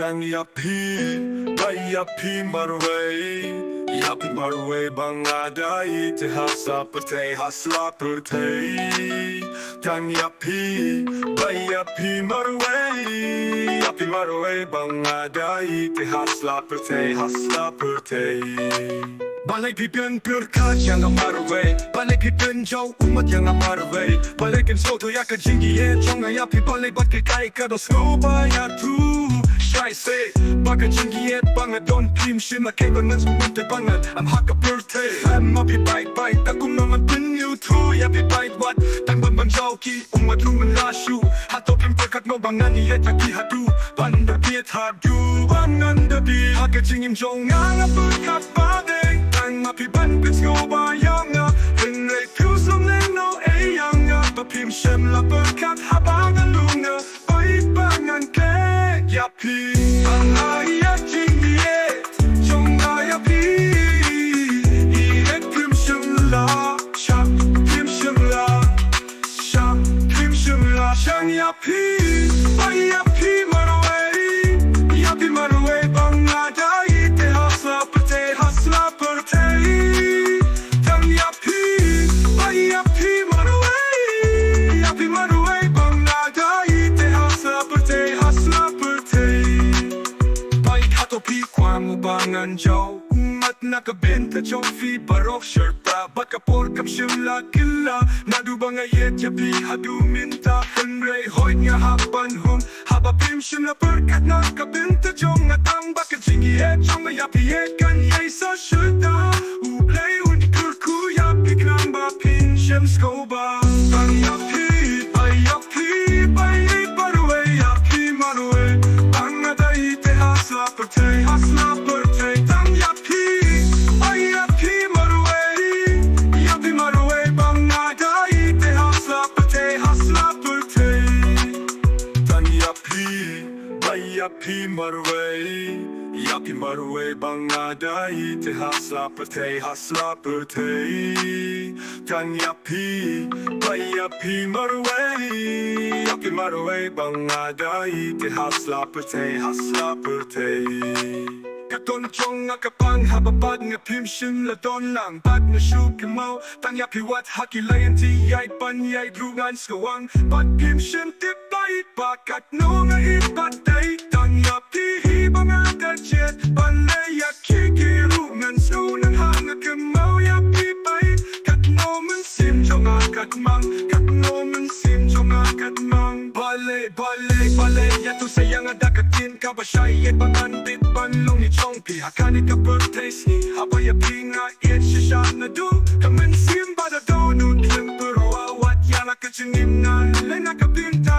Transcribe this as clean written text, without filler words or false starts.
Tang Iaphi, Iaphi marway, Iaphi marway bangadai te hasa pertei hasla pertei. Tang Iaphi, Iaphi marway bangadai te hasla pertei. Balai pipian berkat yang amarway, balai pipian jauh umat yang amarway, balai kan soto ya kan tinggi jong Iaphi balai bat kai kados ngobaya tu. Say, baga jingiet banget don pim shin la kebangan semunte banget. I'm haka birthday, I'm happy bite takum naman pin you too. Happy bite what? Tang bang jauki umat lumen lashu. Hato pim berkat no bangan yet aki hadu. Banda biet hadu bangan debi. Haka jingim jong nga berkat badeng. Tang happy ban bits ngobayang nga. Henry pusum neng no eyang nga. Bapim shem la berkat habangan lunga. Bait bangan ke Iaphi. Iaphi marway bangadai te hasla pertei. Tang Iaphi marway bangadai te hasla pertei. Baik hatopi kwang bangan jauh umat nakabenta jong fi barok serta bakapor kam shimla killa nadu bangayet Iaphi hadu minta henrei hoit nga haban hum haba pim shimla berkat nakabenta jong atang bakat tinggi jong Iaphi kan yai sa serta uplay undi kurku Iaphi knang ba pin shem skoba. Tang Iaphi marway bangadai te hasla pertei. Tang Iaphi marway bangadai te hasla pertei. Tang Iaphi marway bangadai te hasla pertei. Tang Iaphi marway bangadai te hasla pertei. Katon chong nga kapang hababad nga pim shin la don lang bad na shu kemau. Tang Iaphi wat haki layan ti yay pan yay drungan skawang bad pim shin tip bait bakat no nga ibat day. Tang Iaphi hibang aga jet balay kikiru ngan snow nang hanga kemau. Iaphi bait kat no man sim chong akat mang, kat no man sim chong akat mang. Balay yatu sayang ada katin kabashay et bangan bit banlong ni chong pi hakani ka birthday ni haba Iaphi nga et shishan na du kamen sim bada do nun kim pero wat yana ka chinim na lena ka binta